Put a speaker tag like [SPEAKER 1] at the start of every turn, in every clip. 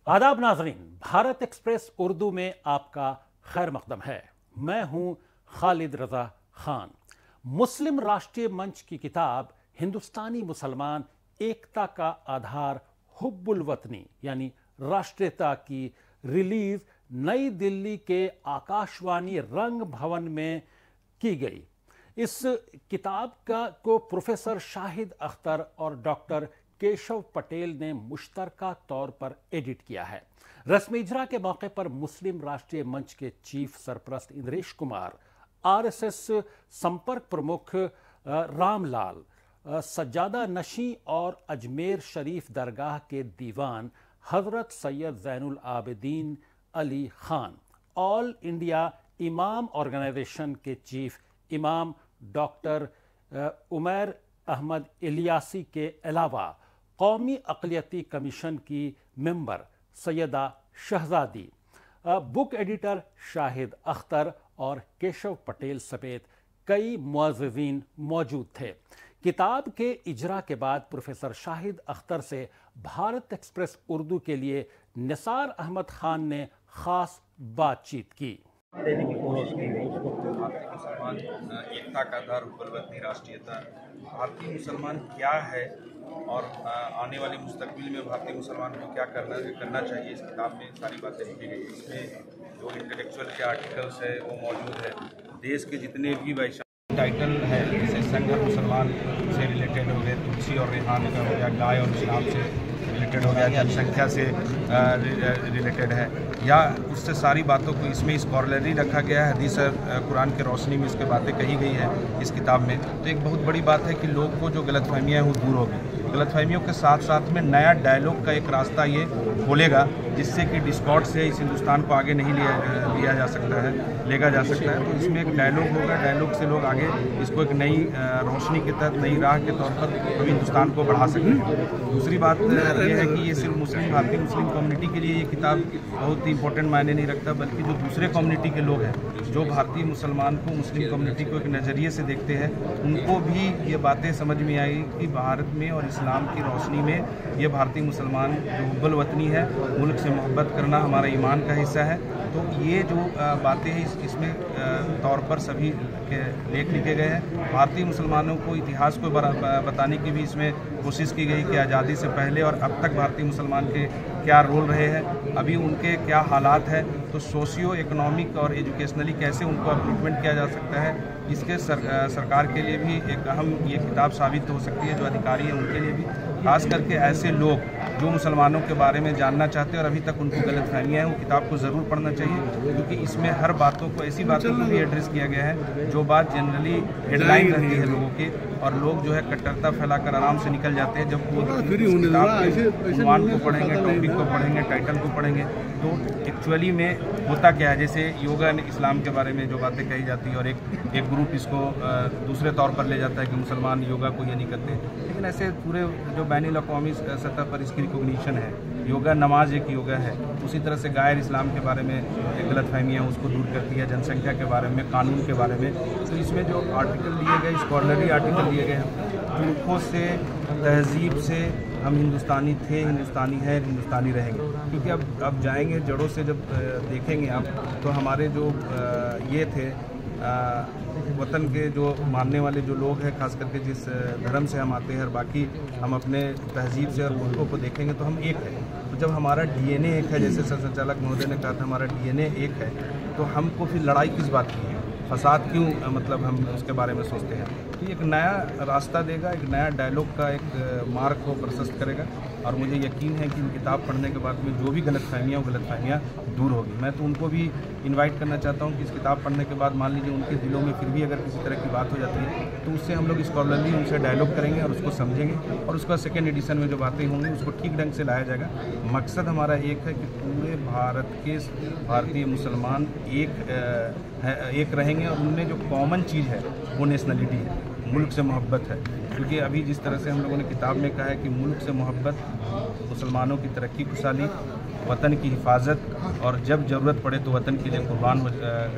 [SPEAKER 1] आदाब नाजरीन, भारत एक्सप्रेस उर्दू में आपका खैर मकदम है। मैं हूं खालिद रजा खान। मुस्लिम राष्ट्रीय मंच की किताब हिंदुस्तानी मुसलमान एकता का आधार हुब्बुल वतनी यानी राष्ट्रीयता की रिलीज नई दिल्ली के आकाशवाणी रंग भवन में की गई। इस किताब को प्रोफेसर शाहिद अख्तर और डॉक्टर केशव पटेल ने मुश्तरका तौर पर एडिट किया है। रस्म इजरा के मौके पर मुस्लिम राष्ट्रीय मंच के चीफ सरपरस्त इंद्रेश कुमार, आरएसएस संपर्क प्रमुख रामलाल, सज्जादा नशी और अजमेर शरीफ दरगाह के दीवान हजरत सैयद ज़ैनुल आबिदीन अली खान, ऑल इंडिया इमाम ऑर्गेनाइजेशन के चीफ इमाम डॉक्टर उमैर अहमद इलियासी के अलावा कौमी अक़लियती कमीशन की मेंबर सैयदा शहजादी, बुक एडिटर शाहिद अख्तर और केशव पटेल समेत कई मुअज़्ज़िज़ीन मौजूद थे। किताब के इजरा के बाद प्रोफेसर शाहिद अख्तर से भारत एक्सप्रेस उर्दू के लिए निसार अहमद खान ने खास बातचीत की।
[SPEAKER 2] देने की कोशिश की गई भारतीय मुसलमान एकता का आधार हुब्बुल वतनी राष्ट्रीयता। भारतीय मुसलमान क्या है और आने वाले मुस्तकबिल में भारतीय मुसलमान को क्या करना चाहिए, इस किताब में सारी बातें लिखी गई। इसमें जो इंटेलेक्चुअल के आर्टिकल्स है वो मौजूद है। देश के जितने भी वैश्विक टाइटल है, जैसे संघ मुसलमान से रिलेटेड हो गए, तुलसी और रेहान का हो गया, गाय और इस्लाम से रिलेटेड हो गया, जनसंख्या से रिलेटेड है, या उससे सारी बातों को इसमें स्कॉलरली रखा गया है। हदीस कुरान के रोशनी में इसके बातें कही गई है इस किताब में। तो एक बहुत बड़ी बात है कि लोग को जो गलतफहमियाँ हैं वो दूर होगी। गलतफहमियों के साथ साथ में नया डायलॉग का एक रास्ता ये खोलेगा, जिससे कि डिस्कॉर्ड से इस हिंदुस्तान को आगे नहीं लिया जा सकता है, लेगा जा सकता है। तो इसमें एक डायलॉग होगा, डायलॉग से लोग आगे इसको एक नई रोशनी के तहत, नई राह के तौर पर हम हिंदुस्तान को बढ़ा सकते हैं। दूसरी बात ये है कि ये सिर्फ भारतीय मुस्लिम कम्युनिटी के लिए ये किताब बहुत ही इंपॉर्टेंट मायने नहीं रखता, बल्कि जो दूसरे कम्युनिटी के लोग हैं, जो भारतीय मुसलमान को, मुस्लिम कम्युनिटी को एक नज़रिए से देखते हैं, उनको भी ये बातें समझ में आई कि भारत में और इस्लाम की रोशनी में ये भारतीय मुसलमान जो हुब्बुल वतनी है, मुल्क से मोहब्बत करना हमारा ईमान का हिस्सा है। तो ये जो बातें हैं इसमें तौर पर सभी के लेख लिखे गए हैं। भारतीय मुसलमानों को इतिहास को बताने की भी इसमें कोशिश की गई कि आज़ादी से पहले और अब तक भारतीय मुसलमान के क्या रोल रहे हैं, अभी उनके क्या हालात हैं, तो सोशियो इकोनॉमिक और एजुकेशनली कैसे उनको अपलिफ्टमेंट किया जा सकता है। इसके सरकार के लिए भी एक अहम ये किताब साबित हो सकती है, जो अधिकारी हैं उनके लिए भी, खास करके ऐसे लोग जो मुसलमानों के बारे में जानना चाहते हैं और अभी तक उनको गलतफहमियाँ हैं, वो किताब को ज़रूर पढ़ना चाहिए, क्योंकि इसमें हर बातों को, ऐसी बातों को भी एड्रेस किया गया है जो बात जनरली हेडलाइन रहती है लोगों की, और लोग जो है कट्टरता फैलाकर आराम से निकल जाते हैं। जब वो उन्वान को पढ़ेंगे, टॉपिक को पढ़ेंगे, टाइटल को पढ़ेंगे, तो एक्चुअली में होता क्या है। जैसे योगा इस्लाम के बारे में जो बातें कही जाती है और एक ग्रुप इसको दूसरे तौर पर ले जाता है कि मुसलमान योगा को ये नहीं करते, लेकिन ऐसे पूरे जो बैनुल अक़वामी सतह पर इसकी रिकॉग्निशन है, योगा नमाज एक योगा है। उसी तरह से गायर इस्लाम के बारे में गलतफहमियाँ उसको दूर करती है, जनसंख्या के बारे में, कानून के बारे में। तो इसमें जो आर्टिकल दिए गए, स्कॉलरली आर्टिकल दिए गए हैं, तुर्कों से, तहजीब से हम हिंदुस्तानी थे, हिंदुस्तानी है, हिंदुस्तानी रहेंगे। क्योंकि अब जाएंगे जड़ों से, जब देखेंगे आप, तो हमारे जो ये थे वतन के जो मानने वाले जो लोग हैं, खास करके जिस धर्म से हम आते हैं, और बाकी हम अपने तहजीब से और मुल्कों को देखेंगे तो हम एक हैं। तो जब हमारा डीएनए एक है, जैसे संचालक महोदय ने कहा था हमारा डीएनए एक है, तो हमको फिर लड़ाई किस बात की है, फसाद क्यों, मतलब हम उसके बारे में सोचते हैं। तो एक नया रास्ता देगा, एक नया डायलॉग का एक मार्ग को प्रशस्त करेगा, और मुझे यकीन है कि किताब पढ़ने के बाद में जो भी गलतफहमियाँ दूर होगी। मैं तो उनको भी इनवाइट करना चाहता हूँ कि इस किताब पढ़ने के बाद मान लीजिए उनके दिलों में फिर भी अगर किसी तरह की बात हो जाती है, तो उससे हम लोग स्कॉलरली उनसे डायलॉग करेंगे और उसको समझेंगे, और उसका सेकेंड एडिशन में जो बातें होंगी उसको ठीक ढंग से लाया जाएगा। मकसद हमारा एक है कि पूरे भारत के भारतीय मुसलमान एक रहेंगे, और उनमें जो कॉमन चीज़ है वो नेशनलिटी है, मुल्क से मोहब्बत है। क्योंकि अभी जिस तरह से हम लोगों ने किताब में कहा है कि मुल्क से मोहब्बत, मुसलमानों की तरक्की खुशहाली वतन की हिफाजत और जब ज़रूरत पड़े तो वतन के लिए कुर्बान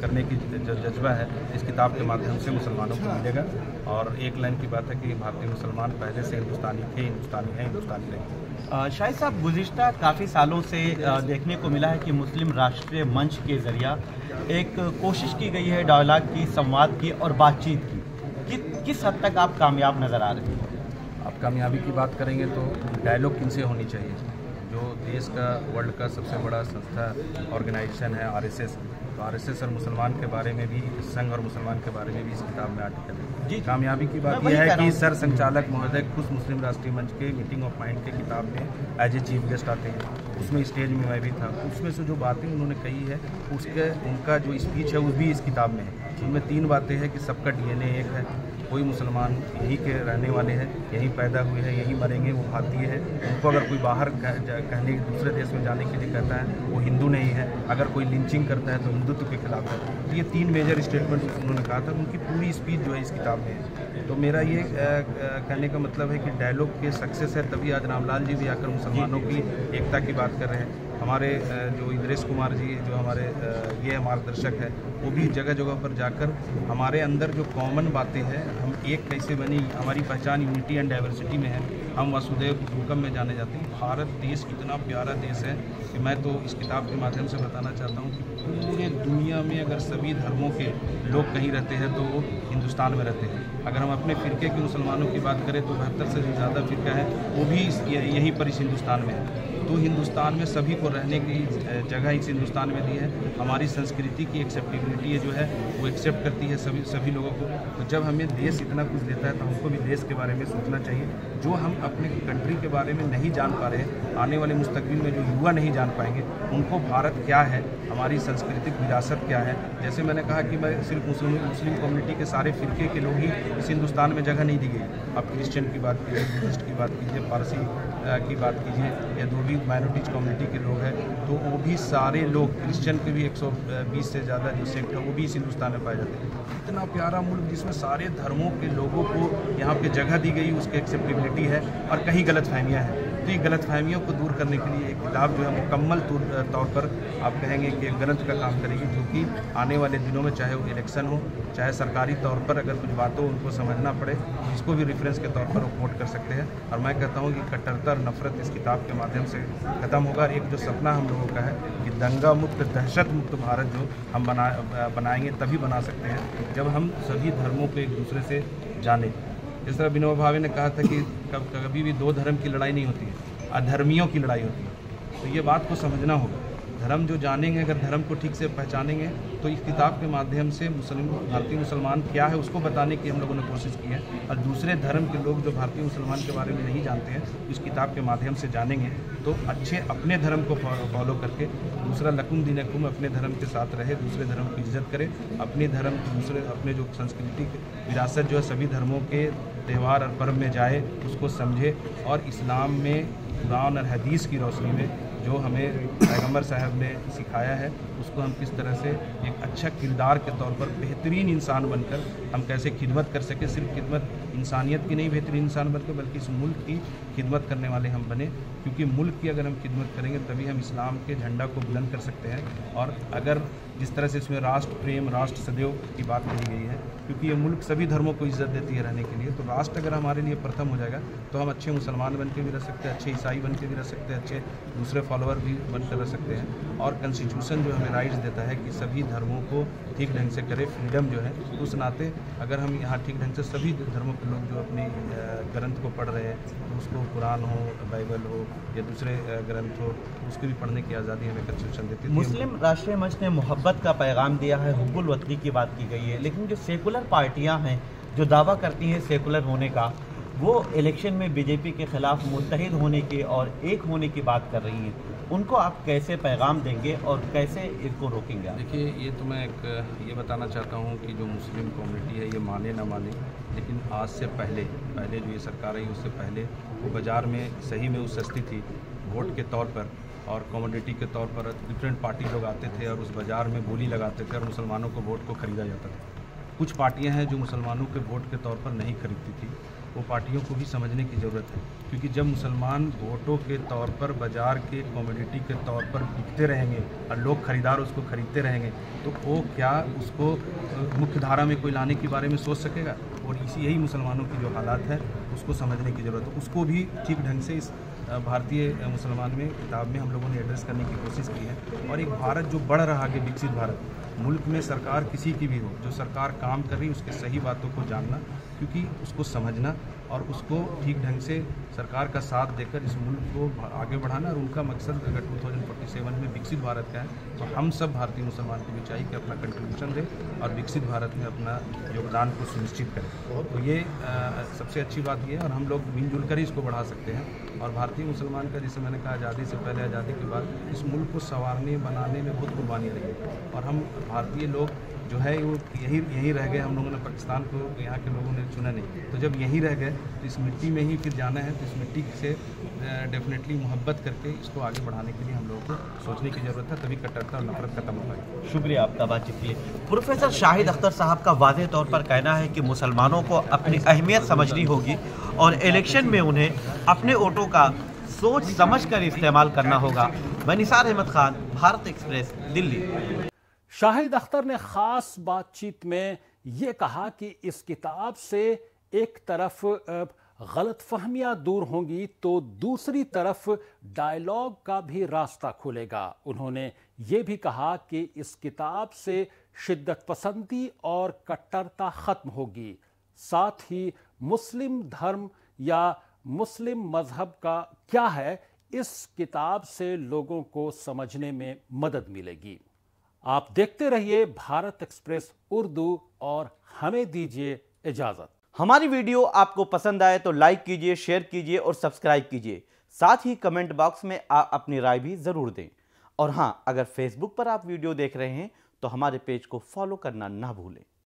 [SPEAKER 2] करने की जो जज्बा है इस किताब के माध्यम से मुसलमानों को मिलेगा। और एक लाइन की बात है कि भारतीय मुसलमान पहले से हिंदुस्तानी थे, हिंदुस्तानी हैं, हिंदुस्तानी रहेंगे।
[SPEAKER 3] शाहिद साहब, गुज़िश्ता काफ़ी सालों से देखने को मिला है कि मुस्लिम राष्ट्रीय मंच के ज़रिया एक कोशिश की गई है डायलॉग की, संवाद की और बातचीत की। किस हद तक आप कामयाब नज़र आ रहे हैं?
[SPEAKER 2] आप कामयाबी की बात करेंगे तो डायलॉग किनसे होनी चाहिए? जो देश का, वर्ल्ड का सबसे बड़ा संस्था ऑर्गेनाइजेशन है आरएसएस, तो आरएसएस और मुसलमान के बारे में भी, संघ और मुसलमान के बारे में भी इस किताब में आर्टिकल है। जी, कामयाबी की बात यह है कि सर संचालक महोदय खुद मुस्लिम राष्ट्रीय मंच के मीटिंग ऑफ माइंड के किताब में एज ए चीफ गेस्ट आते हैं। उसमें स्टेज में मैं भी था। उसमें से जो बातें उन्होंने कही है उनका जो स्पीच है वो भी इस किताब में है। उनमें 3 बातें हैं कि सबका डीएनए एक है, कोई मुसलमान यहीं के रहने वाले हैं, यहीं पैदा हुए हैं, यहीं मरेंगे, वो भारतीय है। उनको अगर कोई बाहर कहने दूसरे देश में जाने के लिए कहता है वो हिंदू नहीं है, अगर कोई लिंचिंग करता है तो हिंदुत्व के खिलाफ है। तो ये 3 मेजर स्टेटमेंट उन्होंने कहा था। उनकी पूरी स्पीच जो है इस किताब में है। तो मेरा ये कहने का मतलब है कि डायलॉग के सक्सेस है, तभी आज रामलाल जी भी आकर मुसलमानों की एकता की बात कर रहे हैं। हमारे जो इंद्रेश कुमार जी जो हमारे ये मार्गदर्शक है, वो भी जगह जगह पर जाकर हमारे अंदर जो कॉमन बातें हैं, हम एक कैसे बनी, हमारी पहचान यूनिटी एंड डाइवर्सिटी में है, हम वसुधैव कुटुंबकम में जाने जाते हैं। भारत देश इतना प्यारा देश है कि मैं तो इस किताब के माध्यम से बताना चाहता हूँ कि पूरे दुनिया में अगर सभी धर्मों के लोग कहीं रहते हैं तो वो हिंदुस्तान में रहते हैं। अगर हम अपने फ़िरके के मुसलमानों की बात करें तो 72 से ज़्यादा फ़िरका है, वो भी यहीं पर इस हिंदुस्तान में है। तो हिंदुस्तान में सभी को रहने की जगह इस हिंदुस्तान में दी है। हमारी संस्कृति की एक्सेप्टेबिलिटी जो है वो एक्सेप्ट करती है सभी लोगों को। तो जब हमें देश इतना कुछ देता है तो हमको भी देश के बारे में सोचना चाहिए। जो हम अपने कंट्री के बारे में नहीं जान पा रहे हैं, आने वाले मुस्तकबिल में जो युवा नहीं जान पाएंगे, उनको भारत क्या है, हमारी सांस्कृतिक विरासत क्या है। जैसे मैंने कहा कि मैं सिर्फ मुस्लिम कम्युनिटी के सारे फ़िरके के लोग ही इस हिंदुस्तान में जगह नहीं दी गई। आप क्रिश्चियन की बात कीजिए, बुद्धिस्ट की बात कीजिए, पारसी की बात कीजिए, या जो भी माइनॉरिटीज कम्युनिटी के लोग हैं, तो वो भी सारे लोग, क्रिश्चियन के भी 120 से ज़्यादा जो सेक्ट है वो भी इस हिंदुस्तान में पाए जाते हैं। इतना प्यारा मुल्क जिसमें सारे धर्मों के लोगों को यहाँ पे जगह दी गई, उसकी एक्सेप्टेबिलिटी है और कहीं गलतफहमियाँ हैं। तो ये गलतफहमियों को दूर करने के लिए एक किताब जो है मुकम्मल तौर पर आप कहेंगे कि एक ग्रंथ का काम करेगी, जो कि आने वाले दिनों में चाहे वो इलेक्शन हो, चाहे सरकारी तौर पर अगर कुछ बातों उनको समझना पड़े, इसको भी रेफरेंस के तौर पर वो कोट कर सकते हैं। और मैं कहता हूँ कि कट्टरता और नफरत इस किताब के माध्यम से ख़त्म होगा। एक जो सपना हम लोगों का है कि दंगा मुक्त, दहशत मुक्त भारत जो हम बनाएंगे, तभी बना सकते हैं जब हम सभी धर्मों को एक दूसरे से जानें। जिस तरह विनोबा भावे ने कहा था कि कभी भी 2 धर्म की लड़ाई नहीं होती है, अधर्मियों की लड़ाई होती है। तो ये बात को समझना होगा। धर्म जो जानेंगे, अगर धर्म को ठीक से पहचानेंगे, तो इस किताब के माध्यम से भारतीय मुसलमान क्या है उसको बताने की हम लोगों ने कोशिश की है। और दूसरे धर्म के लोग जो भारतीय मुसलमान के बारे में नहीं जानते हैं, इस किताब के माध्यम से जानेंगे तो अच्छे अपने धर्म को फॉलो करके, दूसरा लकुम दीनकुम, अपने धर्म के साथ रहे, दूसरे धर्म की इज्जत करे, अपने धर्म दूसरे अपने जो सांस्कृतिक विरासत जो है सभी धर्मों के त्यौहार और पर्व में जाए, उसको समझे। और इस्लाम में कुरान और हदीस की रोशनी में जो हमें पैगंबर साहब ने सिखाया है, उसको हम किस तरह से एक अच्छा किरदार के तौर पर बेहतरीन इंसान बनकर हम कैसे खिदमत कर सकें। सिर्फ खिदमत इंसानियत की नहीं, बेहतरीन इंसान बनकर, बल्कि इस मुल्क की खिदमत करने वाले हम बने। क्योंकि मुल्क की अगर हम खिदमत करेंगे तभी हम इस्लाम के झंडा को बुलंद कर सकते हैं। और अगर जिस तरह से इसमें राष्ट्र प्रेम, राष्ट्र सदैव की बात कही गई है, क्योंकि ये मुल्क सभी धर्मों को इज्जत देती है रहने के लिए, तो राष्ट्र अगर हमारे लिए प्रथम हो जाएगा तो हम अच्छे मुसलमान बन के भी रह सकते हैं, अच्छे ईसाई बन के भी रह सकते हैं, अच्छे दूसरे फॉलोअर भी बनकर रह सकते हैं। और कॉन्स्टिट्यूशन जो हमें राइट्स देता है कि सभी धर्मों को ठीक ढंग से करे, फ्रीडम जो है, उस नाते अगर हम यहाँ ठीक ढंग से सभी धर्मों के लोग जो अपने ग्रंथ को पढ़ रहे हैं, तो उसको कुरान हो, बाइबल हो या दूसरे ग्रंथ हो, उसकी भी पढ़ने की आज़ादी हमें कॉन्स्टिट्यूशन देती है।
[SPEAKER 3] मुस्लिम राष्ट्रीय मंच ने मोहब्बत का पैगाम दिया है, हुब्बुल वतनी की बात की गई है, लेकिन जो सेकुलर पार्टियां हैं जो दावा करती हैं सेकुलर होने का, वो इलेक्शन में बीजेपी के खिलाफ मुत्तहिद होने की और एक होने की बात कर रही हैं। उनको आप कैसे पैगाम देंगे और कैसे इनको रोकेंगे?
[SPEAKER 2] देखिए, ये तो मैं ये बताना चाहता हूँ कि जो मुस्लिम कम्युनिटी है, ये माने ना माने, लेकिन आज से पहले जो ये सरकार आई उससे पहले वो बाज़ार में सही में वो सस्ती थी वोट के तौर पर और कमोडिटी के तौर पर। डिफरेंट पार्टी लोग आते थे और उस बाज़ार में बोली लगाते थे और मुसलमानों को वोट को ख़रीदा जाता था। कुछ पार्टियां हैं जो मुसलमानों के वोट के तौर पर नहीं खरीदती थी, वो पार्टियों को भी समझने की ज़रूरत है, क्योंकि जब मुसलमान वोटों के तौर पर बाज़ार के कमोडिटी के तौर पर बिकते रहेंगे और लोग खरीदार उसको खरीदते रहेंगे, तो वो क्या उसको मुख्य धारा में कोई लाने के बारे में सोच सकेगा। और यही मुसलमानों की जो हालात है उसको समझने की ज़रूरत है। उसको भी ठीक ढंग से इस भारतीय मुसलमान में किताब में हम लोगों ने एड्रेस करने की कोशिश की है। और एक भारत जो बढ़ रहा है, विकसित भारत, मुल्क में सरकार किसी की भी हो, जो सरकार काम कर रही है उसके सही बातों को जानना, क्योंकि उसको समझना और उसको ठीक ढंग से सरकार का साथ देकर इस मुल्क को आगे बढ़ाना। और उनका मकसद अगर 2047 में विकसित भारत का है, तो हम सब भारतीय मुसलमान को भी चाहिए कि अपना कंट्रीब्यूशन दें और विकसित भारत में अपना योगदान को सुनिश्चित करें। तो ये सबसे अच्छी बात ये है, और हम लोग मिलजुल कर ही इसको बढ़ा सकते हैं। और भारतीय मुसलमान का, जैसे मैंने कहा, आज़ादी से पहले, आज़ादी के बाद इस मुल्क को संवारने बनाने में बहुत कुर्बानी रही है। और हम भारतीय लोग जो है वो यहीं रह गए। हम लोगों ने पाकिस्तान को, यहाँ के लोगों ने चुना नहीं, तो जब यहीं रह गए तो इस मिट्टी में ही फिर जाना है। तो इस मिट्टी से डेफिनेटली मोहब्बत करके इसको आगे बढ़ाने के लिए हम लोगों को सोचने की ज़रूरत है, तभी कट्टरता और नफरत खत्म हो पाएगी।
[SPEAKER 3] शुक्रिया आपका बातचीत के लिए। प्रोफेसर शाहिद अख्तर साहब का वाज़ेह तौर पर कहना है कि मुसलमानों को अपनी अहमियत समझनी होगी और इलेक्शन में उन्हें अपने वोटों का सोच समझ कर इस्तेमाल करना होगा। मैं निसार अहमद खान, भारत एक्सप्रेस, दिल्ली।
[SPEAKER 1] शाहिद अख्तर ने ख़ास बातचीत में ये कहा कि इस किताब से एक तरफ गलतफहमियां दूर होंगी तो दूसरी तरफ डायलॉग का भी रास्ता खुलेगा। उन्होंने ये भी कहा कि इस किताब से शिद्दत पसंदी और कट्टरता ख़त्म होगी, साथ ही मुस्लिम धर्म या मुस्लिम मजहब का क्या है, इस किताब से लोगों को समझने में मदद मिलेगी। आप देखते रहिए भारत एक्सप्रेस उर्दू और हमें दीजिए इजाजत।
[SPEAKER 3] हमारी वीडियो आपको पसंद आए तो लाइक कीजिए, शेयर कीजिए और सब्सक्राइब कीजिए। साथ ही कमेंट बॉक्स में आप अपनी राय भी जरूर दें। और हाँ, अगर फेसबुक पर आप वीडियो देख रहे हैं तो हमारे पेज को फॉलो करना ना भूलें।